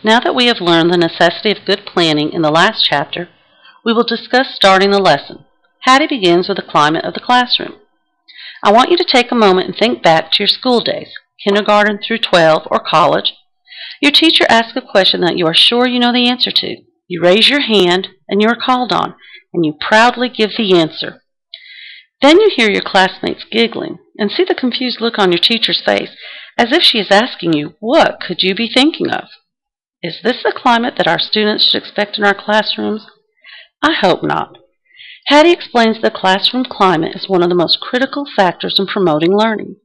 Now that we have learned the necessity of good planning in the last chapter, we will discuss starting the lesson. Hattie begins with the climate of the classroom. I want you to take a moment and think back to your school days, kindergarten through 12 or college. Your teacher asks a question that you are sure you know the answer to. You raise your hand and you are called on, and you proudly give the answer. Then you hear your classmates giggling and see the confused look on your teacher's face, as if she is asking you, what could you be thinking of? Is this the climate that our students should expect in our classrooms? I hope not. Hattie explains the classroom climate is one of the most critical factors in promoting learning.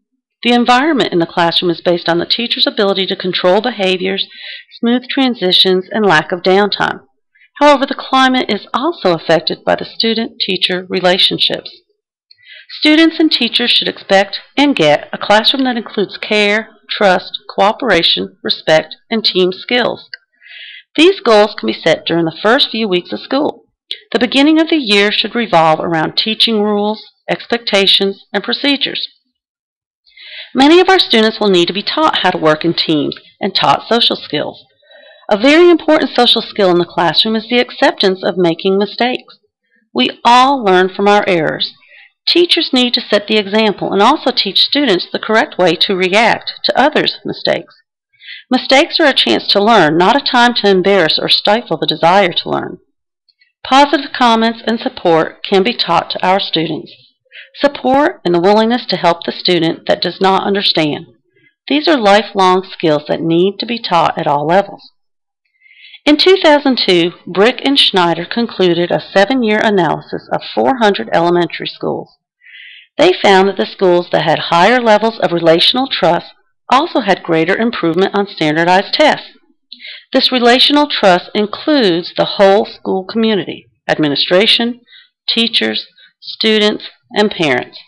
The environment in the classroom is based on the teacher's ability to control behaviors, smooth transitions, and lack of downtime. However, the climate is also affected by the student-teacher relationships. Students and teachers should expect and get a classroom that includes care, trust, cooperation, respect, and team skills. These goals can be set during the first few weeks of school. The beginning of the year should revolve around teaching rules, expectations, and procedures. Many of our students will need to be taught how to work in teams and taught social skills. A very important social skill in the classroom is the acceptance of making mistakes. We all learn from our errors. Teachers need to set the example and also teach students the correct way to react to others' mistakes. Mistakes are a chance to learn, not a time to embarrass or stifle the desire to learn. Positive comments and support can be taught to our students. Support and the willingness to help the student that does not understand. These are lifelong skills that need to be taught at all levels. In 2002, Brick and Schneider concluded a 7-year analysis of 400 elementary schools. They found that the schools that had higher levels of relational trust also had greater improvement on standardized tests. This relational trust includes the whole school community, administration, teachers, students, and parents.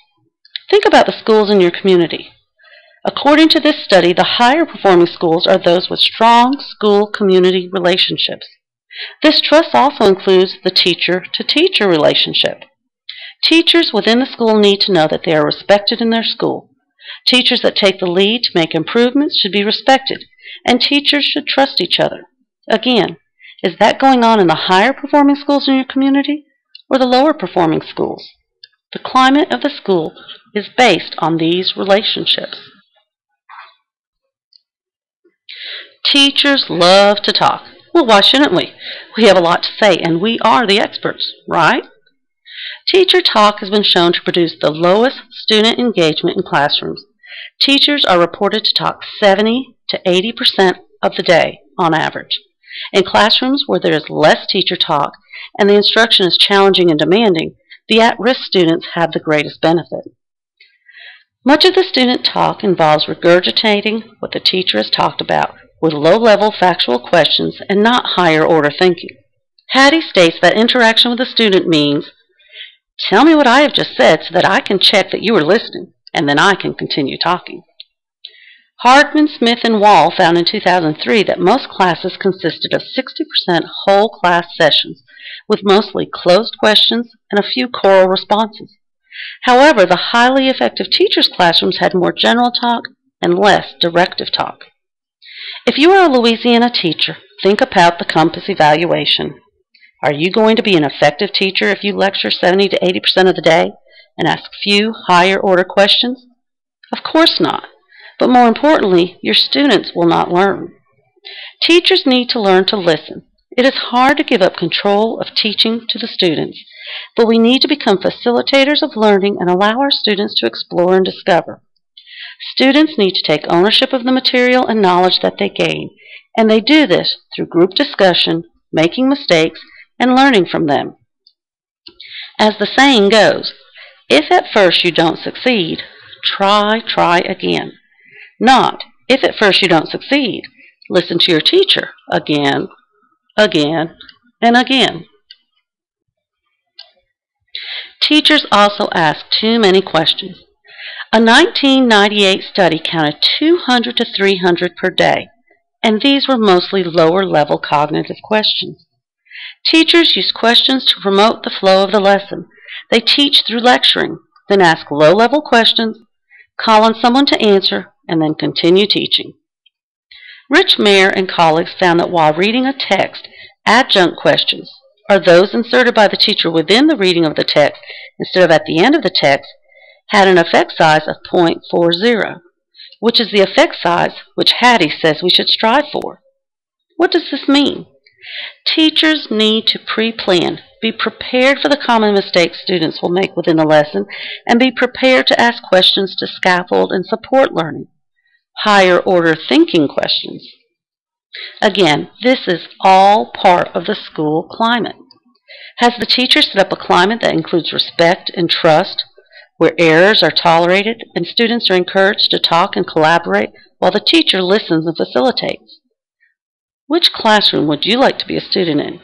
Think about the schools in your community. According to this study, the higher performing schools are those with strong school-community relationships. This trust also includes the teacher-to-teacher relationship. Teachers within the school need to know that they are respected in their school. Teachers that take the lead to make improvements should be respected, and teachers should trust each other. Again, is that going on in the higher performing schools in your community or the lower performing schools? The climate of the school is based on these relationships. Teachers love to talk. Well, why shouldn't we? We have a lot to say, and we are the experts, right? Teacher talk has been shown to produce the lowest student engagement in classrooms. Teachers are reported to talk 70 to 80% of the day on average. In classrooms where there is less teacher talk and the instruction is challenging and demanding, the at-risk students have the greatest benefit. Much of the student talk involves regurgitating what the teacher has talked about with low-level factual questions and not higher-order thinking. Hattie states that interaction with the student means, tell me what I have just said so that I can check that you are listening, and then I can continue talking. Hardman, Smith, and Wall found in 2003 that most classes consisted of 60% whole class sessions, with mostly closed questions and a few choral responses. However, the highly effective teachers' classrooms had more general talk and less directive talk. If you are a Louisiana teacher, think about the compass evaluation. Are you going to be an effective teacher if you lecture 70 to 80% of the day and ask few higher-order questions? Of course not. But more importantly, your students will not learn. Teachers need to learn to listen. It is hard to give up control of teaching to the students, but we need to become facilitators of learning and allow our students to explore and discover. Students need to take ownership of the material and knowledge that they gain, and they do this through group discussion, making mistakes, and learning from them. As the saying goes, if at first you don't succeed, try again. Not, if at first you don't succeed, listen to your teacher again, and again. Teachers also ask too many questions. A 1998 study counted 200 to 300 per day, and these were mostly lower-level cognitive questions. Teachers use questions to promote the flow of the lesson. They teach through lecturing, then ask low-level questions, call on someone to answer, and then continue teaching. Rich Mayer and colleagues found that while reading a text, adjunct questions, or those inserted by the teacher within the reading of the text instead of at the end of the text, had an effect size of 0.40, which is the effect size which Hattie says we should strive for. What does this mean? Teachers need to pre-plan, be prepared for the common mistakes students will make within the lesson, and be prepared to ask questions to scaffold and support learning. Higher order thinking questions. Again, this is all part of the school climate. Has the teacher set up a climate that includes respect and trust, where errors are tolerated and students are encouraged to talk and collaborate while the teacher listens and facilitates? Which classroom would you like to be a student in?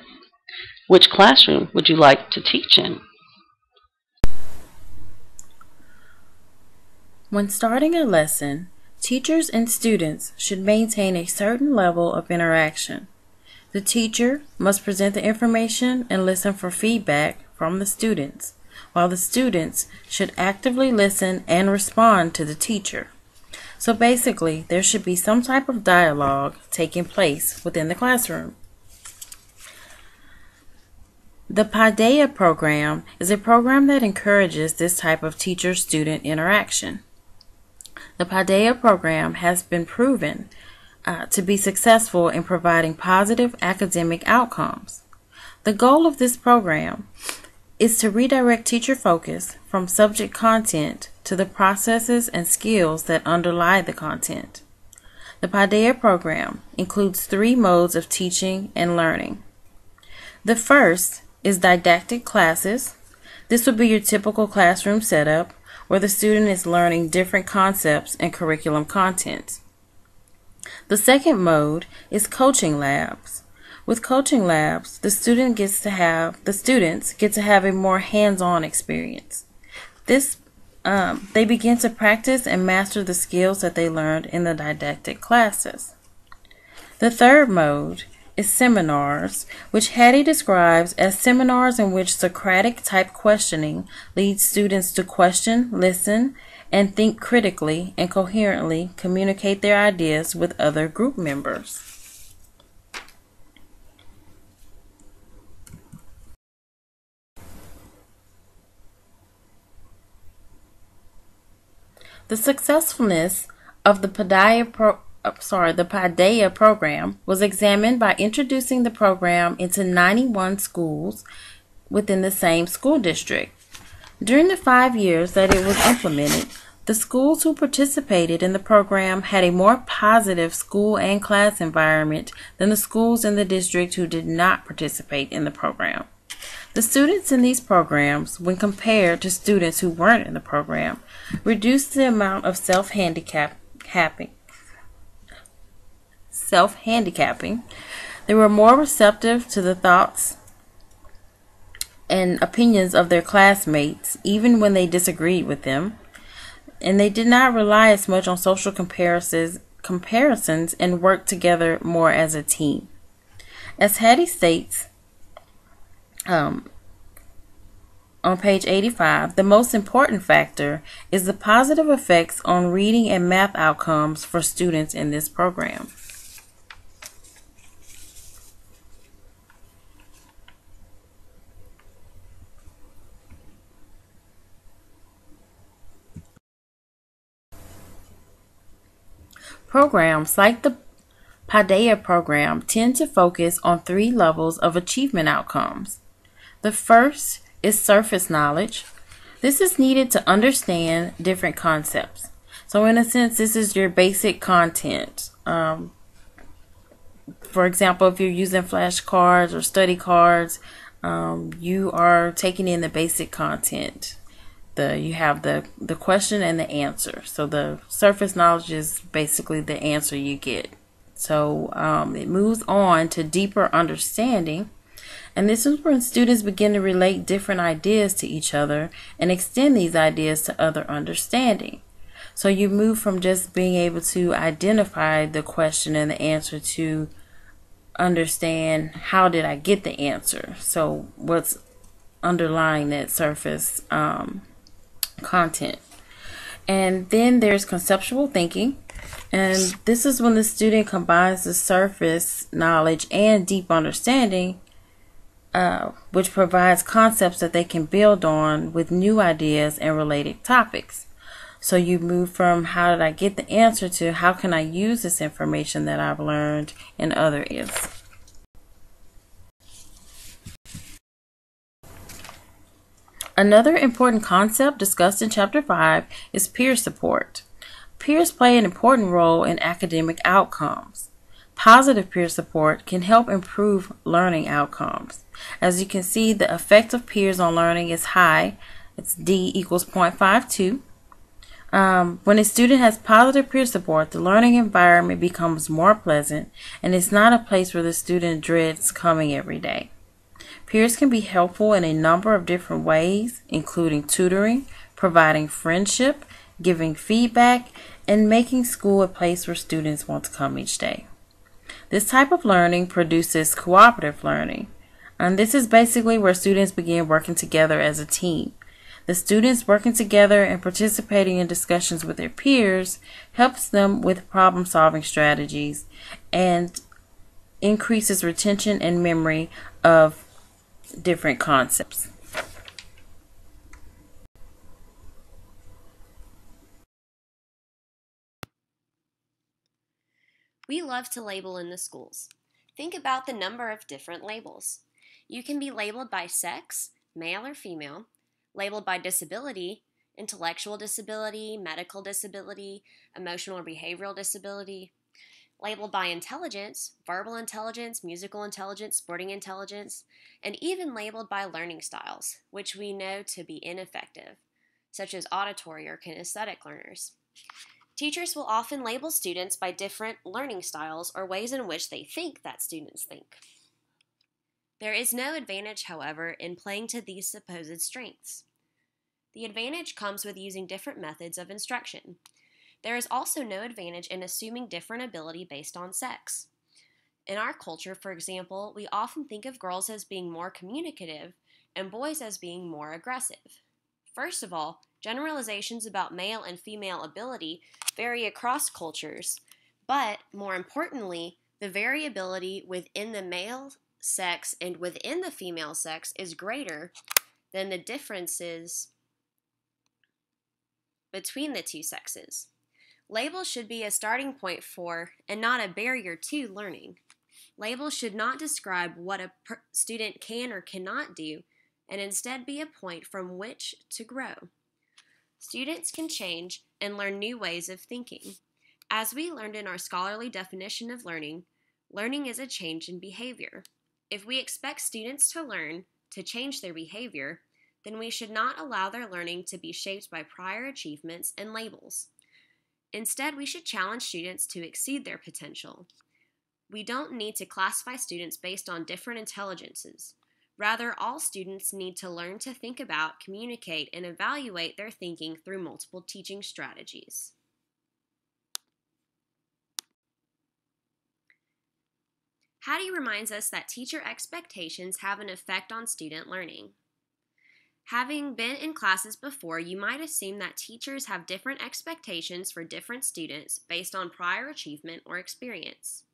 Which classroom would you like to teach in? When starting a lesson, teachers and students should maintain a certain level of interaction. The teacher must present the information and listen for feedback from the students, while the students should actively listen and respond to the teacher. So basically, there should be some type of dialogue taking place within the classroom. The PSYC program is a program that encourages this type of teacher-student interaction. The PSYC program has been proven to be successful in providing positive academic outcomes. The goal of this program is to redirect teacher focus from subject content to the processes and skills that underlie the content. The PSYC program includes 3 modes of teaching and learning. The first is didactic classes. This would be your typical classroom setup where the student is learning different concepts and curriculum content. The second mode is coaching labs. With coaching labs, the students get to have a more hands-on experience. They begin to practice and master the skills that they learned in the didactic classes. The third mode is seminars, which Hattie describes as seminars in which Socratic-type questioning leads students to question, listen, and think critically and coherently communicate their ideas with other group members. The successfulness of the PSYC program was examined by introducing the program into 91 schools within the same school district. During the 5 years that it was implemented, the schools who participated in the program had a more positive school and class environment than the schools in the district who did not participate in the program. The students in these programs, when compared to students who weren't in the program, reduced the amount of self-handicapping. They were more receptive to the thoughts and opinions of their classmates, even when they disagreed with them, and they did not rely as much on social comparisons and worked together more as a team. As Hattie states, on page 85, the most important factor is the positive effects on reading and math outcomes for students in this program. Programs like the PSYC program tend to focus on 3 levels of achievement outcomes. The first is surface knowledge. This is needed to understand different concepts. So in a sense, this is your basic content. For example, if you're using flashcards or study cards, you are taking in the basic content. You have the question and the answer. So the surface knowledge is basically the answer you get. So it moves on to deeper understanding. And this is when students begin to relate different ideas to each other and extend these ideas to other understanding. So you move from just being able to identify the question and the answer to understand, how did I get the answer? So what's underlying that surface content. And then there's conceptual thinking. And this is when the student combines the surface knowledge and deep understanding, which provides concepts that they can build on with new ideas and related topics. So you move from how did I get the answer to how can I use this information that I've learned in other areas. Another important concept discussed in Chapter 5 is peer support. Peers play an important role in academic outcomes. Positive peer support can help improve learning outcomes. As you can see, the effect of peers on learning is high. It's D equals 0.52. When a student has positive peer support, the learning environment becomes more pleasant, and it's not a place where the student dreads coming every day. Peers can be helpful in a number of different ways, including tutoring, providing friendship, giving feedback, and making school a place where students want to come each day. This type of learning produces cooperative learning, and this is basically where students begin working together as a team. The students working together and participating in discussions with their peers helps them with problem-solving strategies and increases retention and memory of different concepts. We love to label in the schools. Think about the number of different labels. You can be labeled by sex, male or female, labeled by disability, intellectual disability, medical disability, emotional or behavioral disability, labeled by intelligence, verbal intelligence, musical intelligence, sporting intelligence, and even labeled by learning styles, which we know to be ineffective, such as auditory or kinesthetic learners. Teachers will often label students by different learning styles or ways in which they think that students think. There is no advantage, however, in playing to these supposed strengths. The advantage comes with using different methods of instruction. There is also no advantage in assuming different ability based on sex. In our culture, for example, we often think of girls as being more communicative and boys as being more aggressive. First of all, generalizations about male and female ability vary across cultures, but more importantly, the variability within the male sex and within the female sex is greater than the differences between the two sexes. Labels should be a starting point for, and not a barrier to, learning. Labels should not describe what a student can or cannot do, and instead be a point from which to grow. Students can change and learn new ways of thinking. As we learned in our scholarly definition of learning, learning is a change in behavior. If we expect students to learn to change their behavior, then we should not allow their learning to be shaped by prior achievements and labels. Instead, we should challenge students to exceed their potential. We don't need to classify students based on different intelligences. Rather, all students need to learn to think about, communicate, and evaluate their thinking through multiple teaching strategies. Hattie reminds us that teacher expectations have an effect on student learning. Having been in classes before, you might assume that teachers have different expectations for different students based on prior achievement or experience.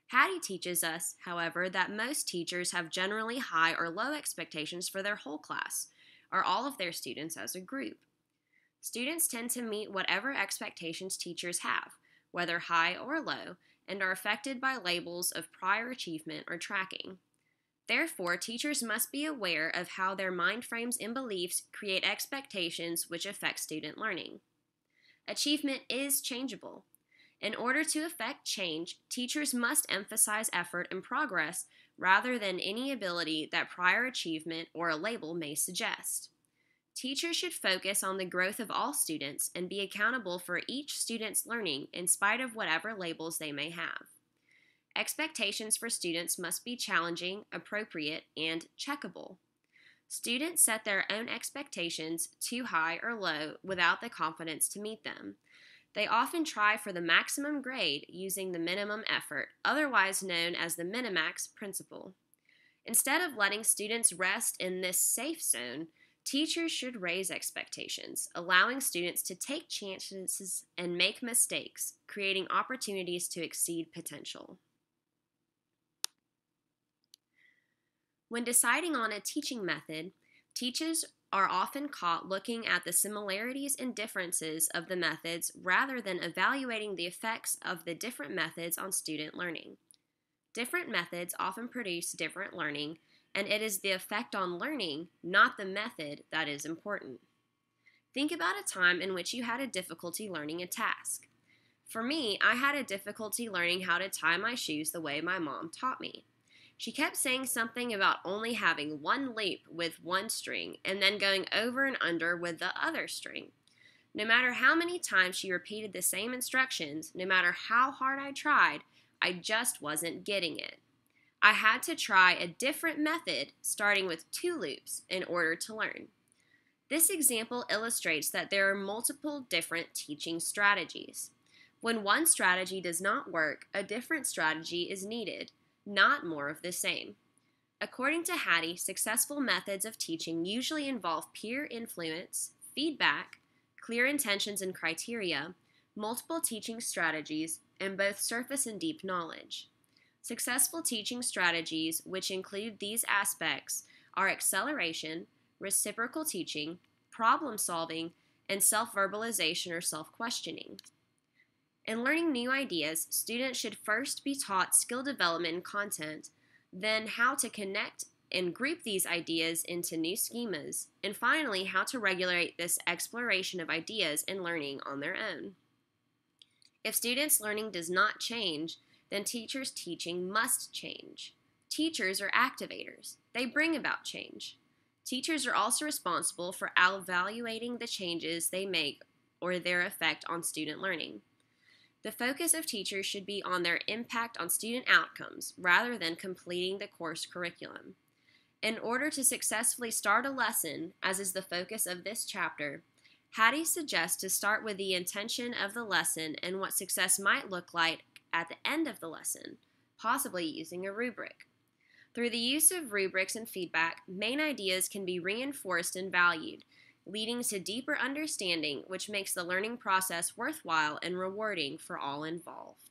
Hattie teaches us, however, that most teachers have generally high or low expectations for their whole class, or all of their students as a group. Students tend to meet whatever expectations teachers have, whether high or low, and are affected by labels of prior achievement or tracking. Therefore, teachers must be aware of how their mind frames and beliefs create expectations which affect student learning. Achievement is changeable. In order to effect change, teachers must emphasize effort and progress rather than any ability that prior achievement or a label may suggest. Teachers should focus on the growth of all students and be accountable for each student's learning in spite of whatever labels they may have. Expectations for students must be challenging, appropriate, and checkable. Students set their own expectations too high or low without the confidence to meet them. They often try for the maximum grade using the minimum effort, otherwise known as the Minimax principle. Instead of letting students rest in this safe zone, Teachers should raise expectations, allowing students to take chances and make mistakes, creating opportunities to exceed potential. When deciding on a teaching method, teachers are often caught looking at the similarities and differences of the methods rather than evaluating the effects of the different methods on student learning. Different methods often produce different learning, and it is the effect on learning, not the method, that is important. Think about a time in which you had a difficulty learning a task. For me, I had a difficulty learning how to tie my shoes the way my mom taught me. She kept saying something about only having one loop with one string and then going over and under with the other string. No matter how many times she repeated the same instructions, no matter how hard I tried, I just wasn't getting it. I had to try a different method, starting with 2 loops, in order to learn. This example illustrates that there are multiple different teaching strategies. When one strategy does not work, a different strategy is needed, not more of the same. According to Hattie, successful methods of teaching usually involve peer influence, feedback, clear intentions and criteria, multiple teaching strategies, and both surface and deep knowledge. Successful teaching strategies, which include these aspects, are acceleration, reciprocal teaching, problem solving, and self-verbalization or self-questioning. In learning new ideas, students should first be taught skill development and content, then how to connect and group these ideas into new schemas, and finally how to regulate this exploration of ideas and learning on their own. If students' learning does not change, then teachers' teaching must change. Teachers are activators. They bring about change. Teachers are also responsible for evaluating the changes they make or their effect on student learning. The focus of teachers should be on their impact on student outcomes rather than completing the course curriculum. In order to successfully start a lesson, as is the focus of this chapter, Hattie suggests to start with the intention of the lesson and what success might look like at the end of the lesson, possibly using a rubric. Through the use of rubrics and feedback, main ideas can be reinforced and valued, leading to deeper understanding, which makes the learning process worthwhile and rewarding for all involved.